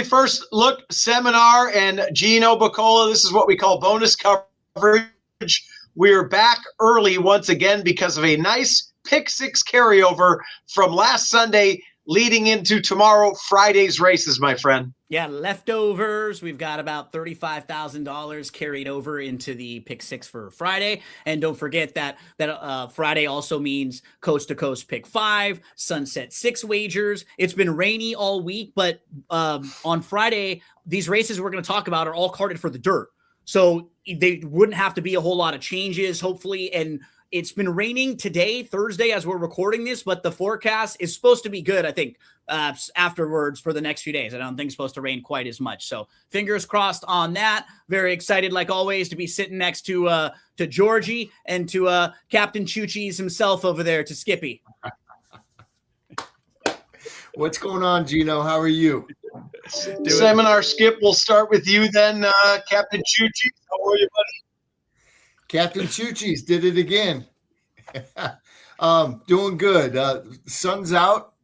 very first look seminar and Gino Bacola. This is what we call bonus coverage. We're back early once again because of a nice pick six carryover from last Sunday leading into tomorrow, Friday's races, my friend. Yeah, leftovers. We've got about $35,000 carried over into the pick six for Friday. And don't forget that Friday also means coast to coast pick 5, sunset 6 wagers. It's been rainy all week, but on Friday, these races we're going to talk about are all carded for the dirt. So they wouldn't have to be a whole lot of changes, hopefully. And it's been raining today, Thursday, as we're recording this, but the forecast is supposed to be good, I think, afterwards for the next few days. I don't think it's supposed to rain quite as much. So fingers crossed on that. Very excited, like always, to be sitting next to Georgie and to Captain Choo-Cheese himself over there, to Skippy. What's going on, Gino? How are you? Seminar Skip, we'll start with you then, Captain Choo-Cheese. How are you, buddy? Captain Choo-Cheese did it again. Doing good. Sun's out.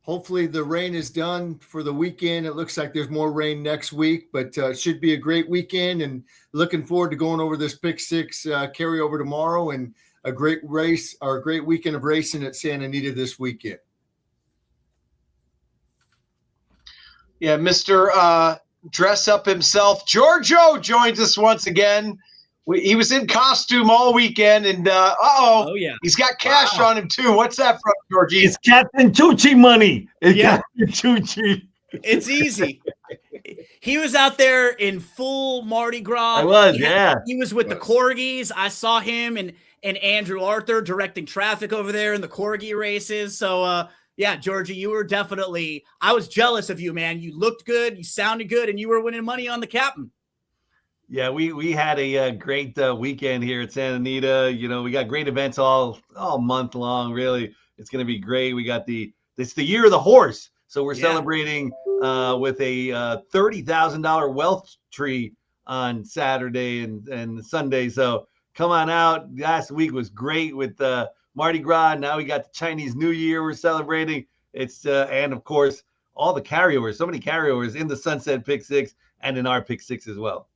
Hopefully the rain is done for the weekend. It looks like there's more rain next week, but it should be a great weekend, and looking forward to going over this pick six carryover tomorrow and a great race or a great weekend of racing at Santa Anita this weekend. Yeah, Mr. Dress Up himself, Giorgio, joins us once again. He was in costume all weekend, and oh yeah, he's got cash on him too. What's that from, Georgie? It's Captain Choo-Chee money. It's Captain Choo-Chee. It's easy. He was out there in full Mardi Gras. I was, He was with the Corgis. I saw him and Andrew Arthur directing traffic over there in the Corgi races. So, yeah, Georgie, you were definitely – I was jealous of you, man. You looked good. You sounded good, and you were winning money on the captain. Yeah, we had a great weekend here at Santa Anita. You know, we got great events all month long. Really, it's going to be great. We got it's the year of the horse, so we're celebrating with a $30,000 wealth tree on Saturday and Sunday. So come on out. Last week was great with Mardi Gras. Now we got the Chinese New Year we're celebrating. It's and of course all the carryovers. So many carryovers in the Sunset Pick Six and in our Pick Six as well.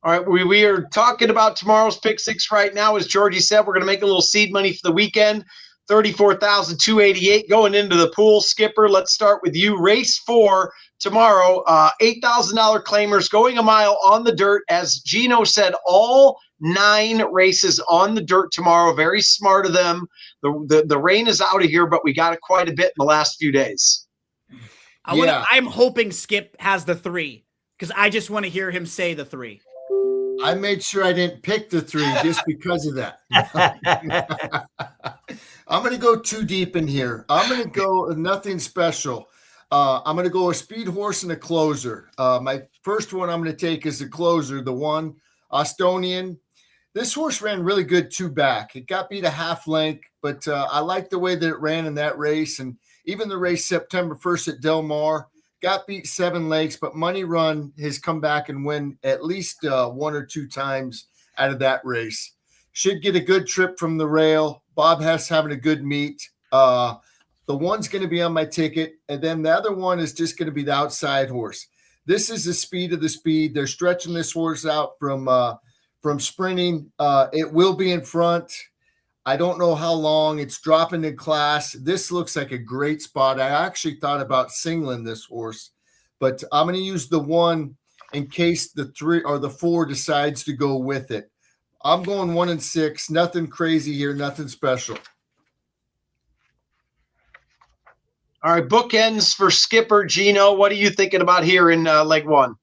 All right, we are talking about tomorrow's pick six right now. As Georgie said, we're going to make a little seed money for the weekend, $34,288 going into the pool. Skipper, let's start with you. Race 4 tomorrow, $8,000 claimers going a mile on the dirt. As Gino said, all 9 races on the dirt tomorrow. Very smart of them. The rain is out of here, but we got it quite a bit in the last few days. I'm hoping Skip has the 3 because I just want to hear him say the 3. I made sure I didn't pick the 3 just because of that. I'm going to go too deep in here. I'm going to go nothing special. I'm going to go a speed horse and a closer. My first one I'm going to take is the closer, the 1, Ostonian. This horse ran really good 2 back. It got beat a half length, but I like the way that it ran in that race. And even the race September 1st at Del Mar, got beat 7 legs, but Money Run has come back and win at least 1 or 2 times out of that race. Should get a good trip from the rail. Bob Hess having a good meet. The 1's going to be on my ticket, and then the other one is just going to be the outside horse. This is the speed of the speed. They're stretching this horse out from sprinting. It will be in front. I don't know how long. It's dropping in class. This looks like a great spot. I actually thought about singling this horse, but I'm going to use the 1 in case the 3 or the 4 decides to go with it. I'm going 1 and 6. Nothing crazy here. Nothing special. All right, bookends for Skipper. Gino, what are you thinking about here in leg 1?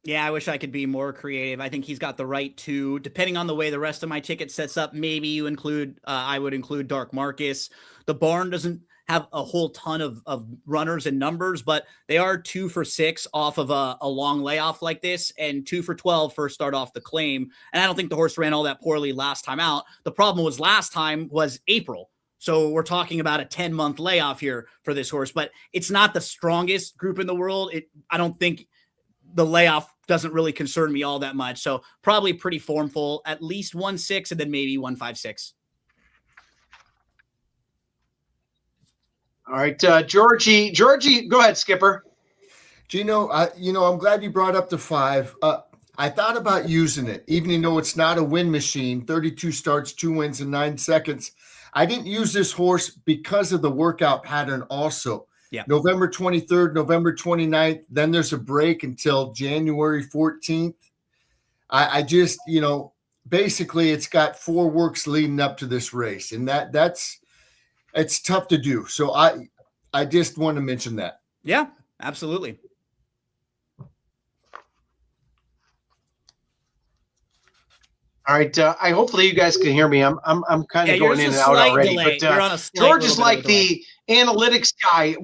Yeah, I wish I could be more creative. I think he's got the right to, depending on the way the rest of my ticket sets up, maybe you include, I would include Dark Marcus. The barn doesn't have a whole ton of runners and numbers, but they are 2 for 6 off of a long layoff like this and 2 for 12 for start off the claim. And I don't think the horse ran all that poorly last time out. The problem was last time was April. So we're talking about a 10-month layoff here for this horse, but it's not the strongest group in the world. I don't think the layoff doesn't really concern me all that much. So probably pretty formful, at least 1-6 and then maybe 1-5-6. All right, Georgie, go ahead, Skipper. Gino, I'm glad you brought up the 5. I thought about using it, even though it's not a win machine. 32 starts, 2 wins in 9 seconds. I didn't use this horse because of the workout pattern also. Yeah. November 23rd, November 29th, then there's a break until January 14th. I just, basically it's got 4 works leading up to this race, and it's tough to do. So I just want to mention that. Yeah, absolutely. All right. Hopefully you guys can hear me. I'm kind of going in and out already. Delay. But You're on a George is like the analytics guy.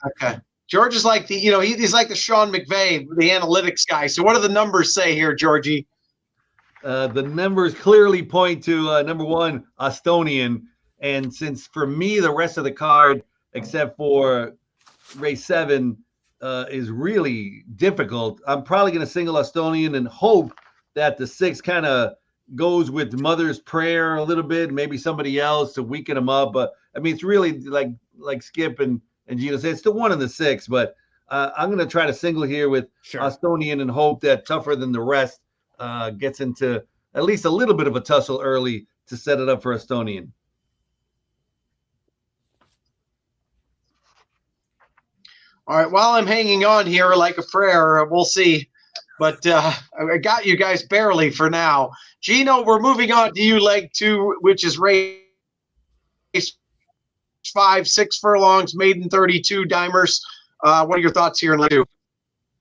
Okay. George is like the, he's like the Sean McVay, the analytics guy. So what do the numbers say here, Georgie? The numbers clearly point to number 1, Estonian. And since for me, the rest of the card, except for race 7, is really difficult, I'm probably going to single Estonian and hope that the 6 kind of goes with Mother's Prayer a little bit, maybe somebody else to weaken him up. But I mean, it's really like Skip and Gino said, it's the 1 and the 6. But I'm going to try to single here with Estonian and hope that Tougher Than the Rest gets into at least a little bit of a tussle early to set it up for Estonian. All right. While I'm hanging on here like a prayer, we'll see. But I got you guys barely for now. Gino, we're moving on to you, leg 2, which is race 5, 6 furlongs, maiden 32 dimers. What are your thoughts here in leg 2?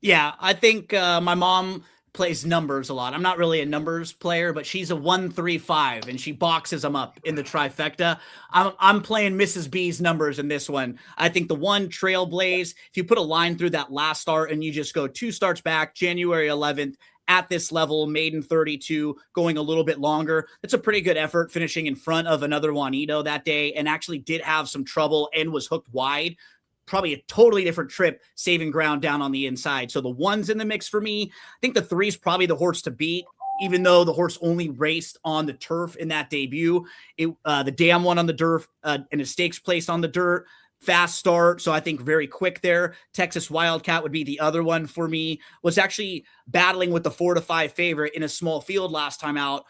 Yeah, I think my mom plays numbers a lot. I'm not really a numbers player, but she's a 1-3-5 and she boxes them up in the trifecta. I'm playing Mrs. B's numbers in this one. I think the 1 Trailblaze, if you put a line through that last start and you just go 2 starts back, January 11th, at this level, maiden 32, going a little bit longer. It's a pretty good effort, finishing in front of another Juanito that day, and actually did have some trouble and was hooked wide. Probably a totally different trip, saving ground down on the inside. So the 1's in the mix for me. I think the 3's probably the horse to beat, even though the horse only raced on the turf in that debut. The dam won on the dirt and a stakes placed on the dirt. Fast start, so I think very quick there. Texas Wildcat would be the other one for me. Was actually battling with the 4-5 favorite in a small field last time out.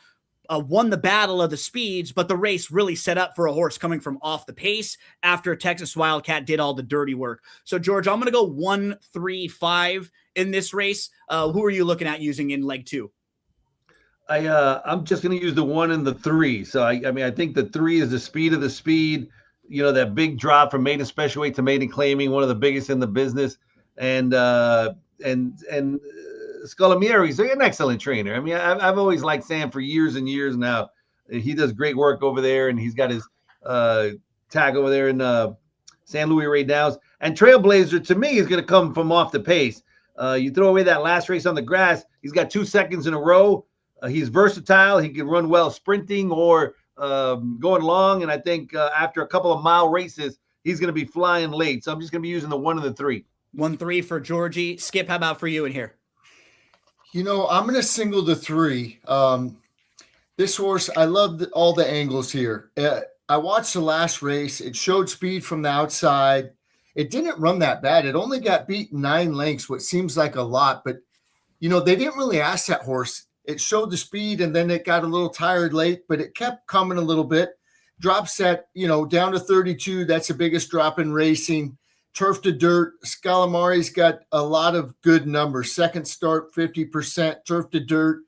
Won the battle of the speeds, but the race really set up for a horse coming from off the pace after Texas Wildcat did all the dirty work. So, George, I'm going to go 1-3-5 in this race. Who are you looking at using in leg 2? I'm just going to use the 1 and the 3. So, I think the 3 is the speed of the speed. That big drop from maiden special weight to maiden claiming, one of the biggest in the business. And Scolamieri, he's an excellent trainer. I mean, I've always liked Sam for years and years now. He does great work over there, and he's got his tag over there in San Luis Rey Downs. And Trailblazer, to me, is going to come from off the pace. You throw away that last race on the grass, he's got 2 seconds in a row. He's versatile. He can run well sprinting or going long. And I think after a couple of mile races, he's going to be flying late. So I'm just going to be using the 1 and the 3. 1-3 for Georgie. Skip, how about for you in here? I'm going to single the 3. This horse, I love all the angles here. I watched the last race. It showed speed from the outside. It didn't run that bad. It only got beat 9 lengths, which seems like a lot. But, they didn't really ask that horse. It showed the speed, and then it got a little tired late, but it kept coming a little bit. Drop set, down to 32. That's the biggest drop in racing. Turf to dirt. Scalamari's got a lot of good numbers. Second start, 50%. Turf to dirt.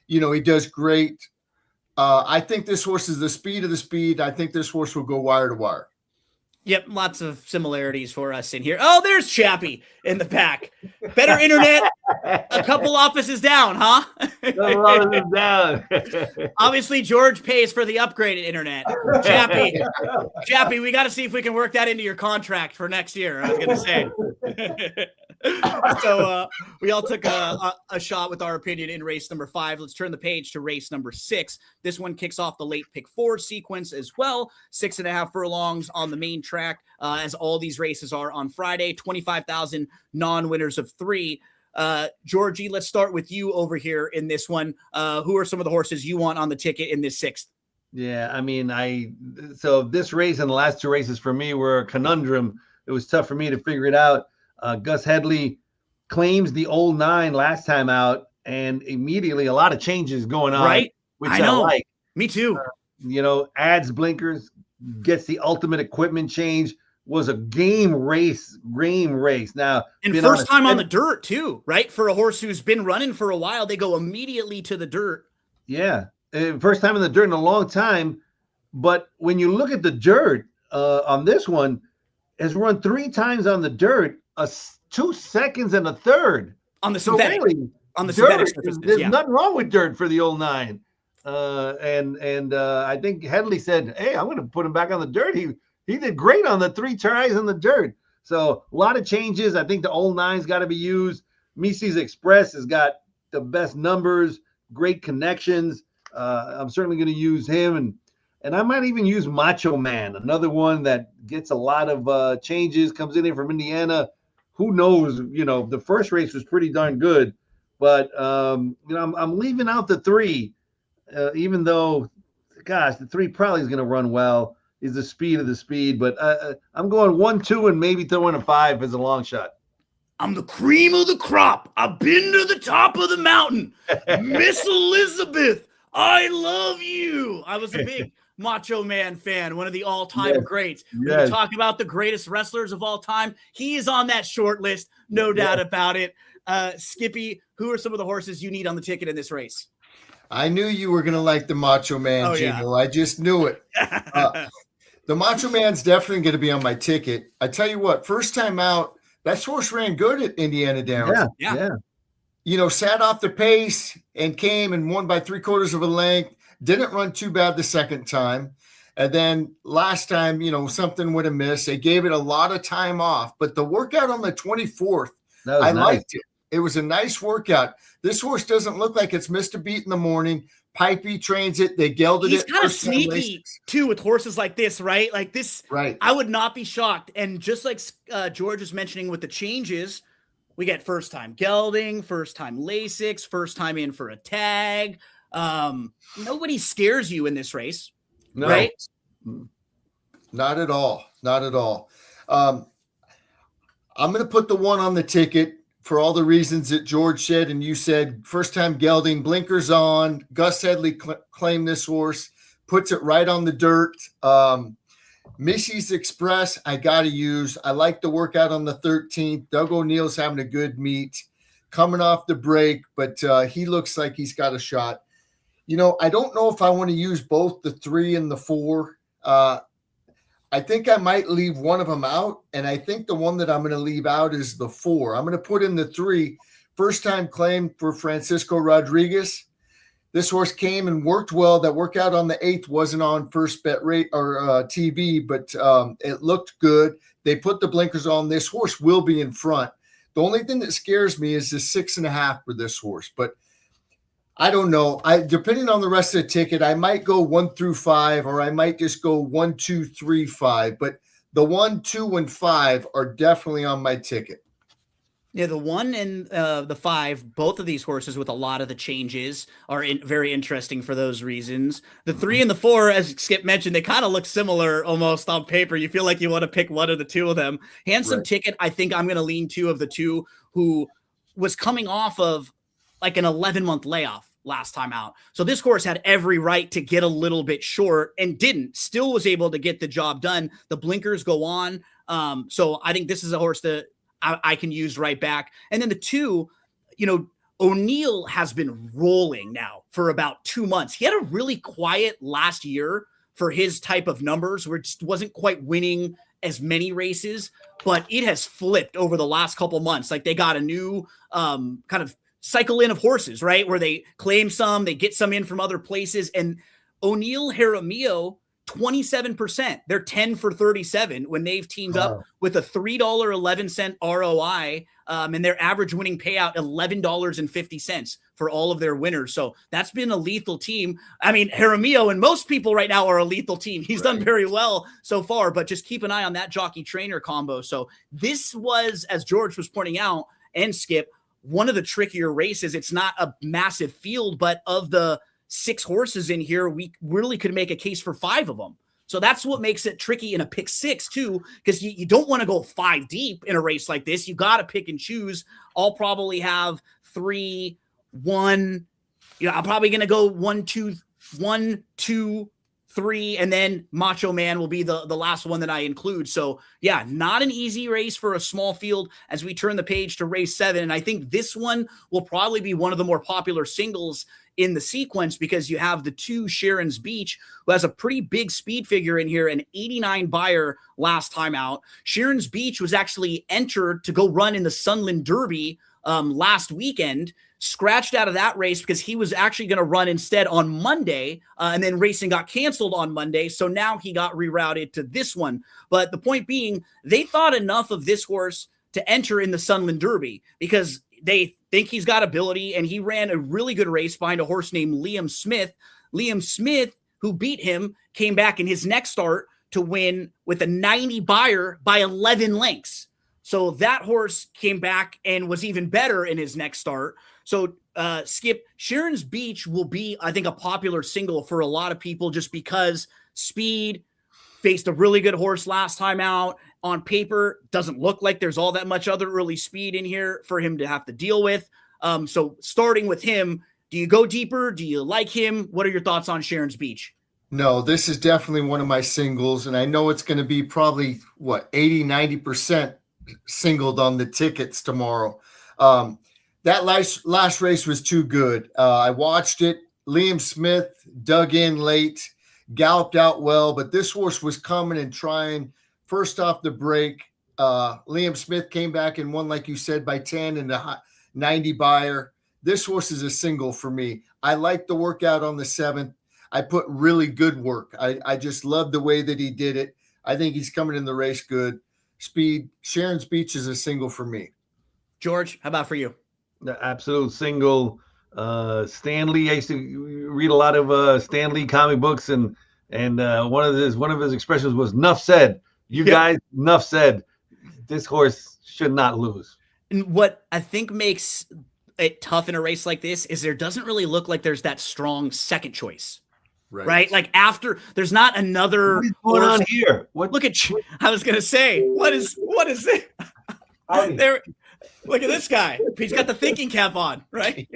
He does great. I think this horse is the speed of the speed. I think this horse will go wire to wire. Yep, lots of similarities for us in here. Oh, there's Chappie in the back. Better internet, a couple offices down, huh? Offices down. Obviously, George pays for the upgraded internet. Chappie, we got to see if we can work that into your contract for next year, I was going to say. So we all took a shot with our opinion in race number 5. Let's turn the page to race number 6. This one kicks off the late pick 4 sequence as well. 6.5 furlongs on the main track, as all these races are on Friday. 25,000 non-winners of 3. Georgie, let's start with you over here in this one. Who are some of the horses you want on the ticket in this 6th? Yeah, so this race and the last 2 races for me were a conundrum. it was tough for me to figure it out. Gus Headley claims the old 9 last time out, and immediately a lot of changes going on, Right? which I know. like. Me too. Adds blinkers, gets the ultimate equipment change. Was a game race. Now, And first time on the dirt too, right? For a horse who's been running for a while, they go immediately to the dirt. Yeah, first time in the dirt in a long time. But when you look at the dirt on this one, has run 3 times on the dirt, 2 seconds and a third on the synthetic. So really, on the synthetic surface, there's nothing wrong with dirt for the old 9. And I think Headley said, "Hey, I'm going to put him back on the dirt. He did great on the 3 tries on the dirt." So a lot of changes. I think the old 9's got to be used. Mises Express has got the best numbers, great connections. I'm certainly going to use him, and I might even use Macho Man, another one that gets a lot of changes. Comes in here from Indiana. Who knows? The first race was pretty darn good, but I'm leaving out the 3. Even though, gosh, the 3 probably is going to run well, is the speed of the speed. But I'm going 1, 2, and maybe throwing a 5 as a long shot. I'm the cream of the crop. I've been to the top of the mountain. Miss Elizabeth, I love you. I was a big Macho Man fan, one of the all-time greats. When we talk about the greatest wrestlers of all time, he is on that short list, no doubt about it. Skippy, who are some of the horses you need on the ticket in this race? I knew you were going to like the Macho Man jingle. I just knew it. The Macho Man's definitely going to be on my ticket. I tell you what, first time out, that horse ran good at Indiana Downs. Yeah. Sat off the pace and came and won by 3/4 of a length. Didn't run too bad the second time. And then last time, something would have missed. They gave it a lot of time off. But the workout on the 24th, I liked it. It was a nice workout. This horse doesn't look like it's missed a beat in the morning. Pipey trains it. They gelded it. He's kind of sneaky too with horses like this, right? Like this, right? I would not be shocked. And just like George was mentioning with the changes, we get first time gelding, first time Lasix, first time in for a tag. Nobody scares you in this race, right? Not at all. Not at all. I'm going to put the 1 on the ticket for all the reasons that George said and you said. First time gelding, blinkers on. Gus Headley claimed this horse, puts it right on the dirt. Mises Express, I got to use. I like the workout on the 13th. Doug O'Neill's having a good meet, coming off the break, but he looks like he's got a shot. I don't know if I want to use both the 3 and the 4. I think I might leave one of them out, and I think the one that I'm going to leave out is the 4. I'm going to put in the 3. First time claim for Francisco Rodriguez. This horse came and worked well. That workout on the 8th wasn't on First Bet rate or TV, but it looked good. They put the blinkers on. This horse will be in front. The only thing that scares me is the 6.5 for this horse, but I don't know. Depending on the rest of the ticket, I might go 1 through 5, or I might just go 1, 2, 3, 5. But the 1, 2, and 5 are definitely on my ticket. Yeah, the 1 and the 5, both of these horses with a lot of the changes are very interesting for those reasons. The 3 and the 4, as Skip mentioned, they kind of look similar almost on paper. You feel like you want to pick one of the 2 of them. Handsome Ticket, I think I'm going to lean 2 of the 2, who was coming off of like an 11-month layoff last time out. So this horse had every right to get a little bit short and didn't. Still was able to get the job done. The blinkers go on. So I think this is a horse that I can use right back. And then the 2, O'Neill has been rolling now for about 2 months. He had a really quiet last year for his type of numbers where it just wasn't quite winning as many races, but it has flipped over the last couple months. Like they got a new kind of cycle in of horses, right? Where they claim some, they get some in from other places. And O'Neill, Jaramillo, 27%. They're 10 for 37 when they've teamed up with a $3.11 ROI, and their average winning payout $11.50 for all of their winners. So that's been a lethal team. I mean, Jaramillo and most people right now are a lethal team. He's done very well so far, but just keep an eye on that jockey trainer combo. So this was, as George was pointing out, and Skip, one of the trickier races. It's not a massive field, but of the 6 horses in here, we really could make a case for 5 of them. So that's what makes it tricky in a pick six too, because you don't want to go 5 deep in a race like this. You got to pick and choose. I'll probably have 3, 1. I'm probably going to go 1, 2, 3, and then Macho Man will be the last one that I include. So yeah, not an easy race for a small field as we turn the page to race 7. And I think this one will probably be one of the more popular singles in the sequence because you have the 2 Sharon's Beach, who has a pretty big speed figure in here, an 89 buyer last time out. Sharon's Beach was actually entered to go run in the Sunland Derby last weekend, scratched out of that race because he was actually going to run instead on Monday, and then racing got canceled on Monday. So now he got rerouted to this one. But the point being, they thought enough of this horse to enter in the Sunland Derby because they think he's got ability, and he ran a really good race behind a horse named Liam Smith. Liam Smith, who beat him, came back in his next start to win with a 90 buyer by 11 lengths. So that horse came back and was even better in his next start. So Skip, Sharon's Beach will be, I think, a popular single for a lot of people just because speed, faced a really good horse last time out. On paper, doesn't look like there's all that much other early speed in here for him to have to deal with. So starting with him, do you go deeper? Do you like him? What are your thoughts on Sharon's Beach? No, this is definitely one of my singles, and I know it's going to be probably, 80-90% singled on the tickets tomorrow. That last race was too good. I watched it. Liam Smith dug in late, galloped out well, but this horse was coming and trying first off the break. Liam Smith came back and won, like you said, by 10 and a 90 buyer. This horse is a single for me. I like the workout on the 7th. I put really good work. I just love the way that he did it. I think he's coming in the race good. Speed. Sharon's Beach is a single for me. George, how about for you? The absolute single. Stan Lee. I used to read a lot of Stan Lee comic books, and one of his expressions was "Nuff said." Guys, enough said. This horse should not lose. And what I think makes it tough in a race like this is there doesn't really look like there's that strong second choice. Right? Like after there's not another. What is going on here? What? Look at you. I was gonna say, what is it? There. Look at this guy. He's got the thinking cap on, right?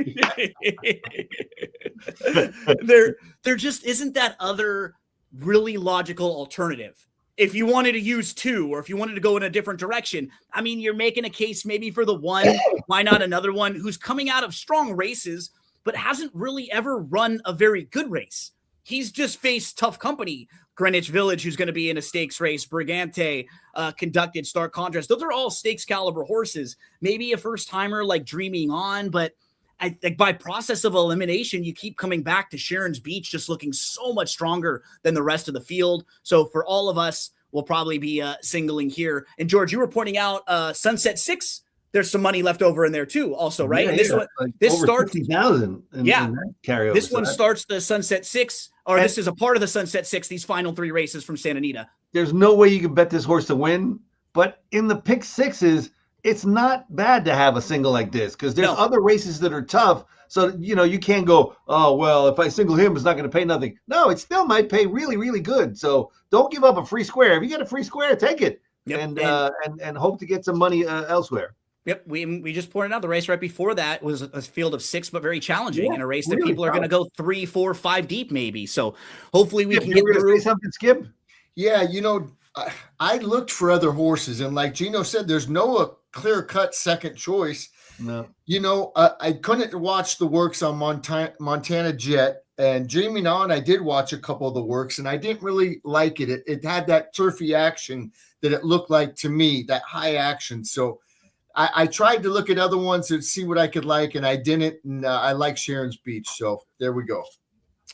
there just isn't that other really logical alternative. If you wanted to use 2 or if you wanted to go in a different direction, I mean, you're making a case maybe for the 1. Why not another one who's coming out of strong races, but hasn't really ever run a very good race? He's just faced tough company. Greenwich Village, who's going to be in a stakes race, Brigante, conducted Stark Contrast. Those are all stakes caliber horses. Maybe a first timer like Dreaming On, but I think by process of elimination, you keep coming back to Sharon's Beach, just looking so much stronger than the rest of the field. So for all of us, we'll probably be singling here. And George, you were pointing out Sunset 6. There's some money left over in there too, also, right? Yeah, this one, like this over starts 50,000. Yeah, carryover. this one starts the Sunset 6, or this is a part of the Sunset 6. These final 3 races from Santa Anita. There's no way you can bet this horse to win, but in the pick 6s, it's not bad to have a single like this because there's other races that are tough. So you can't go, oh well, if I single him, it's not going to pay nothing. No, it still might pay really, really good. So don't give up a free square. If you get a free square, take it, and hope to get some money elsewhere. Yep, we just pointed out the race right before that was a field of 6, but very challenging in a race that really people are going to go 3, 4, 5 deep maybe. So hopefully we can get through. Say something, Skip? Yeah, I looked for other horses, and like Gino said, there's no clear-cut second choice. No. I couldn't watch the works on Montana Jet, and Dreaming On, I did watch a couple of the works, and I didn't really like it. It had that turfy action that it looked like to me, that high action. So I tried to look at other ones to see what I could like, and I didn't. And I like Sharon's Beach. So there we go.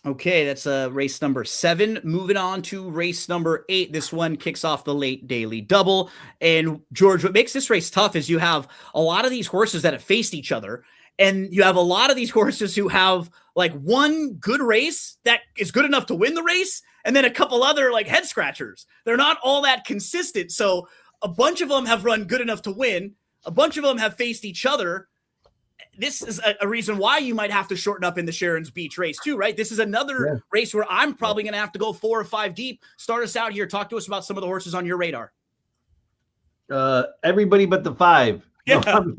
Okay, that's race number 7. Moving on to race number 8. This one kicks off the late daily double. And George, what makes this race tough is you have a lot of these horses that have faced each other. And you have a lot of these horses who have like one good race that is good enough to win the race, and then a couple other like head scratchers. They're not all that consistent. So a bunch of them have run good enough to win. A bunch of them have faced each other. this is a reason why you might have to shorten up in the Sharon's Beach race too, right? This is another race where I'm probably going to have to go 4 or 5 deep. Start us out here. Talk to us about some of the horses on your radar. Everybody but the 5. Yeah. No, I mean,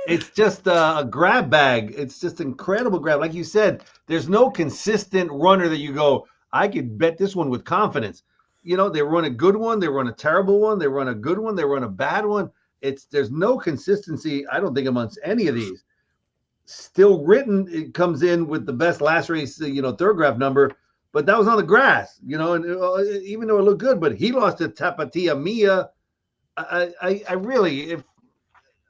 it's just a grab bag. It's just incredible grab. Like you said, there's no consistent runner that you go, I could bet this one with confidence. You know, they run a good one, they run a terrible one, they run a good one, they run a bad one. There's no consistency, I don't think, amongst any of these. Still Written, it comes in with the best last race, third graph number, but that was on the grass, and even though it looked good, but he lost to Tapatia Mia. I really,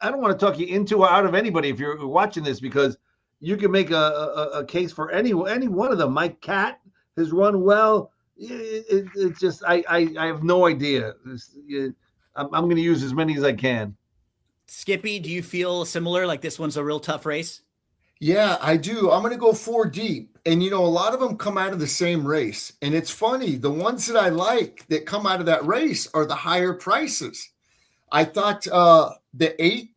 I don't want to talk you into or out of anybody if you're watching this, because you can make a case for any one of them. Mike Cat has run well. It's just I have no idea. I'm going to use as many as I can. Skippy, do you feel similar? Like this one's a real tough race? Yeah, I do. I'm going to go 4 deep. And, a lot of them come out of the same race. And it's funny, the ones that I like that come out of that race are the higher prices. I thought the 8,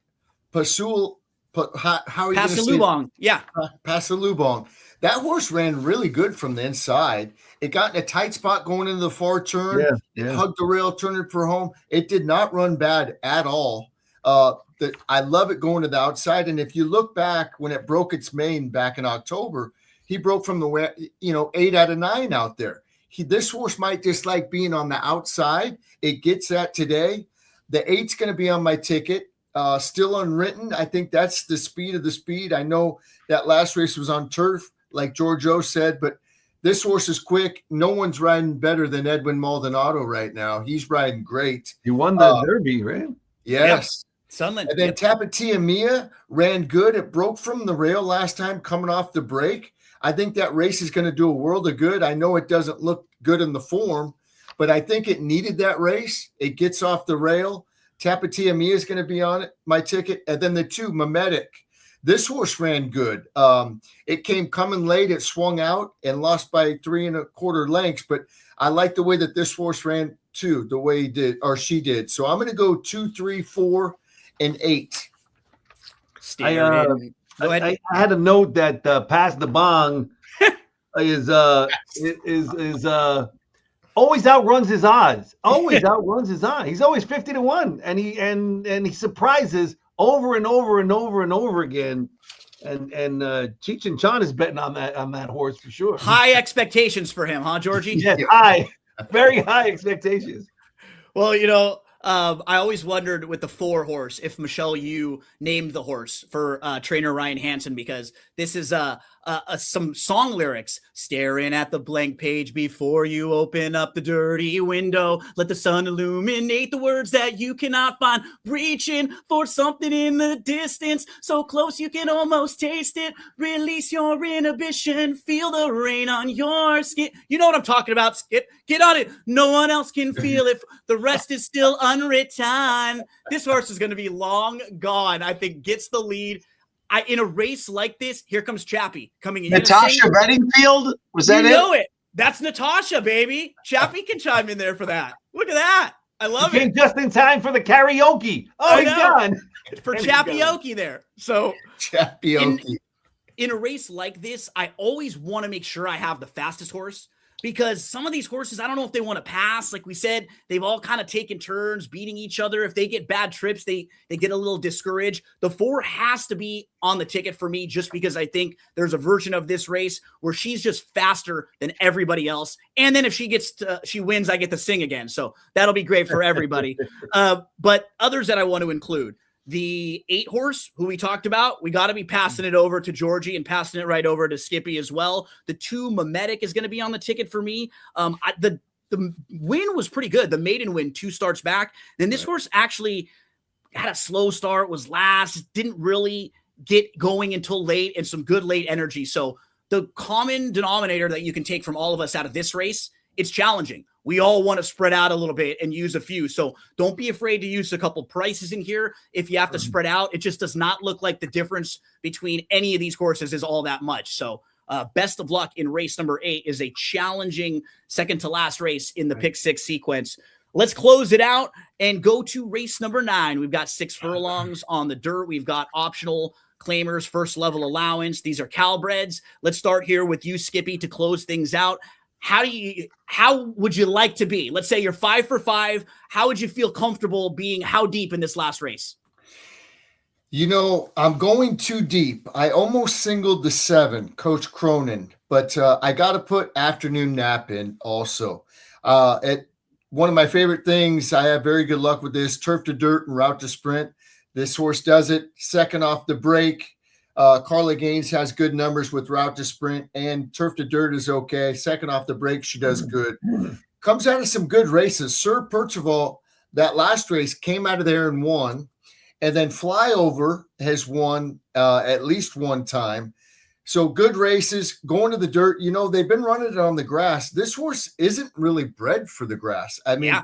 Pasul, how are you going to say Pasalubong. Yeah. Pasalubong. That horse ran really good from the inside. It got in a tight spot going into the far turn. Yeah. It hugged the rail, turned it for home. It did not run bad at all. I love it going to the outside. And if you look back when it broke its mane back in October, he broke from the 8 out of 9 out there. This horse might just like being on the outside. It gets that today. The 8's going to be on my ticket. Still Unwritten. I think that's the speed of the speed. I know that last race was on turf, like Giorgio said, but this horse is quick. No one's riding better than Edwin Maldonado right now. He's riding great. He won the Derby, right? Yes. Yep. Sunland. And then Tapatia Mia ran good. It broke from the rail last time coming off the break. I think that race is going to do a world of good. I know it doesn't look good in the form, but I think it needed that race. It gets off the rail. Tapatia Mia is going to be on it, my ticket. And then the 2, Mimetic. This horse ran good. It came coming late. It swung out and lost by 3 1/4 lengths. But I like the way that this horse ran too, the way he did, or she did. So I'm going to go 2, 3, 4, and 8. I had a note that Pass the Bong is always outruns his odds. Always outruns his odds. He's always 50 to 1, and he surprises over and over and over and over again. And Cheech and Chong is betting on that horse for sure. High expectations for him, huh, Georgie? Yes, high, very high expectations. Well, I always wondered with the 4 horse if Michelle Yu named the horse for trainer Ryan Hansen, because this is some song lyrics. Staring at the blank page before you open up the dirty window. Let the sun illuminate the words that you cannot find. Reaching for something in the distance, so close you can almost taste it. Release your inhibition. Feel the rain on your skin. You know what I'm talking about, Skip. Get on it. No one else can feel it. The rest is still unwritten. This horse is going to be long gone. I think gets the lead. In a race like this, here comes Chappie coming in. Natasha Bedingfield? Was that it? You know it. That's Natasha, baby. Chappie can chime in there for that. Look at that. I love it. Just in time for the karaoke. Oh, he's gone. For Chappie-oki there. So Chappie-oki. In a race like this, I always want to make sure I have the fastest horse, because some of these horses, I don't know if they want to pass. Like we said, they've all kind of taken turns beating each other. If they get bad trips, they get a little discouraged. The 4 has to be on the ticket for me, just because I think there's a version of this race where she's just faster than everybody else. And then if she wins, I get to sing again. So that'll be great for everybody. But others that I want to include, the 8 horse who we talked about, we got to be passing it over to Georgie and passing it right over to Skippy as well. The 2, Mimetic, is going to be on the ticket for me. The win was pretty good. The maiden win, 2 starts back. Then this horse actually had a slow start, was last, didn't really get going until late, and some good late energy. So the common denominator that you can take from all of us out of this race, it's challenging. We all want to spread out a little bit and use a few. So don't be afraid to use a couple prices in here. If you have to spread out, it just does not look like the difference between any of these horses is all that much. So best of luck in race number 8 is a challenging second to last race in the pick 6 sequence. Let's close it out and go to race number 9. We've got 6 furlongs on the dirt. We've got optional claimers, first level allowance. These are Calbreds. Let's start here with you, Skippy, to close things out. How would you like to be? Let's say you're 5 for 5. How would you feel comfortable being how deep in this last race? I'm going too deep. I almost singled the 7, Coach Cronin, but I got to put afternoon nap in also. One of my favorite things, I have very good luck with this, turf to dirt and route to sprint. This horse does it. Second off the break. Carla Gaines has good numbers with route to sprint, and turf to dirt is okay. Second off the break, she does good. Comes out of some good races. Sir Percival, that last race, came out of there and won. And then Flyover has won at least one time. So good races, going to the dirt. They've been running it on the grass. This horse isn't really bred for the grass. I mean,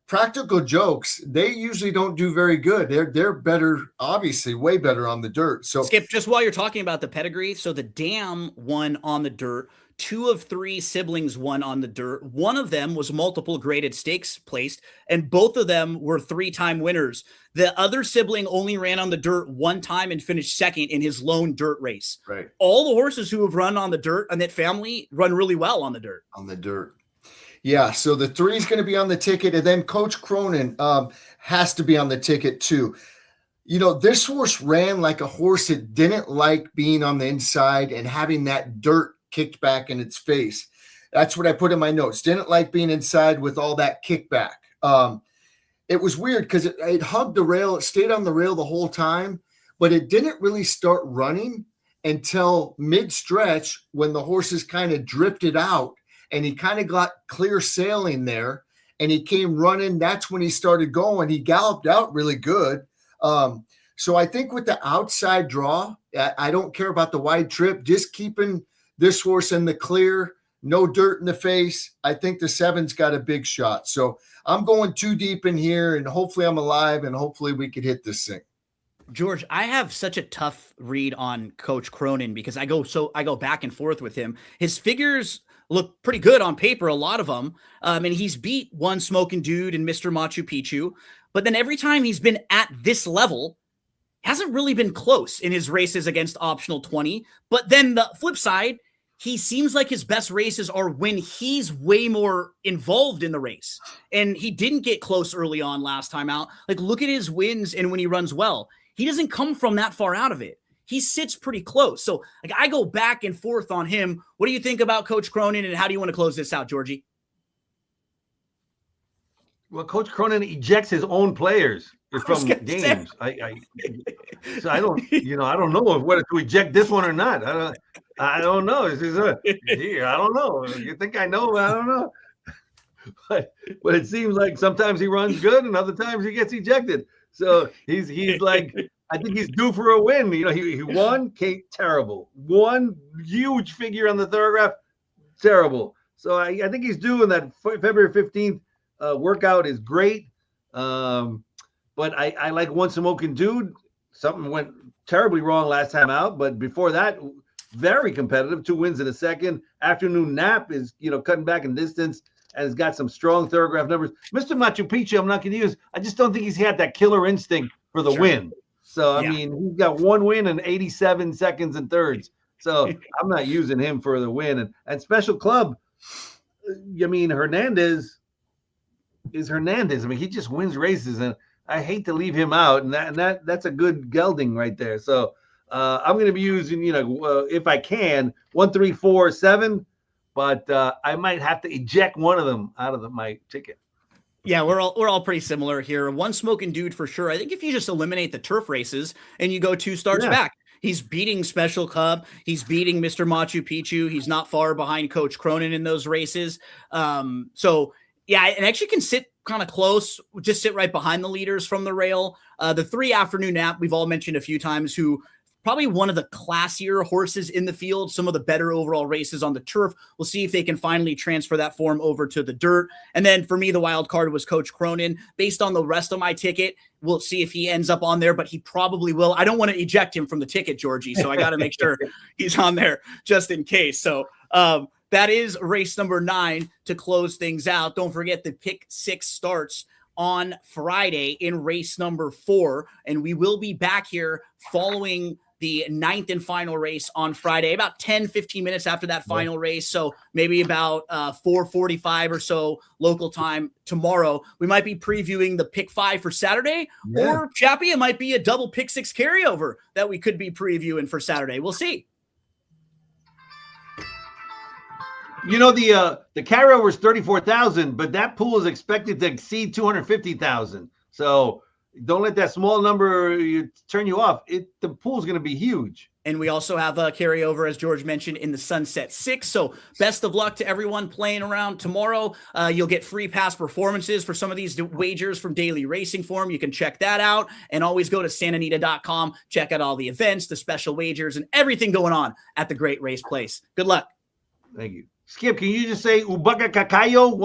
Practical Jokes, they usually don't do very good. They're better, obviously, way better on the dirt. So Skip, just while you're talking about the pedigree, so the Dam won on the dirt. 2 of 3 siblings won on the dirt. One of them was multiple graded stakes placed, and both of them were 3-time winners. The other sibling only ran on the dirt one time and finished second in his lone dirt race. Right. All the horses who have run on the dirt in that family run really well on the dirt. On the dirt. Yeah, so the 3 is going to be on the ticket, and then Coach Cronin has to be on the ticket too. This horse ran like a horse that didn't like being on the inside and having that dirt kicked back in its face. That's what I put in my notes. Didn't like being inside with all that kickback. It was weird because it hugged the rail. It stayed on the rail the whole time, but it didn't really start running until mid-stretch when the horses kind of drifted out and he kind of got clear sailing there and he came running. That's when he started going. He galloped out really good. So I think with the outside draw, I don't care about the wide trip, just keeping this horse in the clear, no dirt in the face. I think the 7's got a big shot. So I'm going too deep in here, and hopefully I'm alive, and hopefully we could hit this thing. George, I have such a tough read on Coach Cronin because I go back and forth with him. His figures look pretty good on paper, a lot of them. And he's beat One Smoking Dude and Mr. Machu Picchu. But then every time he's been at this level, hasn't really been close in his races against Optional 20. But then the flip side, he seems like his best races are when he's way more involved in the race. And he didn't get close early on last time out. Like, look at his wins and when he runs well. He doesn't come from that far out of it. He sits pretty close. So, I go back and forth on him. What do you think about Coach Cronin, and how do you want to close this out, Georgie? Well, Coach Cronin ejects his own players from games. So I don't, I don't know whether to eject this one or not. I don't know. I don't know. You think I know? I don't know. But it seems like sometimes he runs good and other times he gets ejected. So he's like, I think he's due for a win. He won, Kate, terrible. One huge figure on the thoroughgraph, terrible. So I think he's due, in that February 15th workout is great. But I like One Smoking Dude. Something went terribly wrong last time out, but before that, very competitive. 2 wins in a second. Afternoon Nap is, cutting back in distance and has got some strong thoroughgraph numbers. Mr. Machu Picchu, I'm not going to use. I just don't think he's had that killer instinct for the win. So, I mean, he's got 1 win and 87 seconds and thirds. So I'm not using him for the win. And Special Club, Hernandez is Hernandez. I mean, he just wins races, and I hate to leave him out. And that's a good gelding right there. So I'm going to be using, if I can, 1, 3, 4, 7. But I might have to eject one of them out of my ticket. Yeah, we're all pretty similar here. One Smoking Dude for sure. I think if you just eliminate the turf races and you go 2 starts back, he's beating Special Cub. He's beating Mr. Machu Picchu. He's not far behind Coach Cronin in those races. So yeah, and actually can sit kind of close, just sit right behind the leaders from the rail. The 3 Afternoon Nap, we've all mentioned a few times, who probably one of the classier horses in the field, some of the better overall races on the turf. We'll see if they can finally transfer that form over to the dirt. And then for me, the wild card was Coach Cronin. Based on the rest of my ticket, we'll see if he ends up on there, but he probably will. I don't want to eject him from the ticket, Georgie, so I got to make sure he's on there just in case. So that is race number 9 to close things out. Don't forget the pick 6 starts on Friday in race number 4, and we will be back here following the 9th and final race on Friday, about 10-15 minutes after that final race. So maybe about 4:45 or so local time tomorrow, we might be previewing the pick 5 for Saturday, or Chappie, it might be a double pick 6 carryover that we could be previewing for Saturday. We'll see. You know, the carryover is 34,000, but that pool is expected to exceed 250,000. So don't let that small number turn you off. The pool is going to be huge. And we also have a carryover, as George mentioned, in the Sunset 6. So best of luck to everyone playing around tomorrow. You'll get free past performances for some of these wagers from Daily Racing Form. You can check that out. And always go to santanita.com. Check out all the events, the special wagers, and everything going on at the Great Race Place. Good luck. Thank you. Skip, can you just say Ubaga Kakayo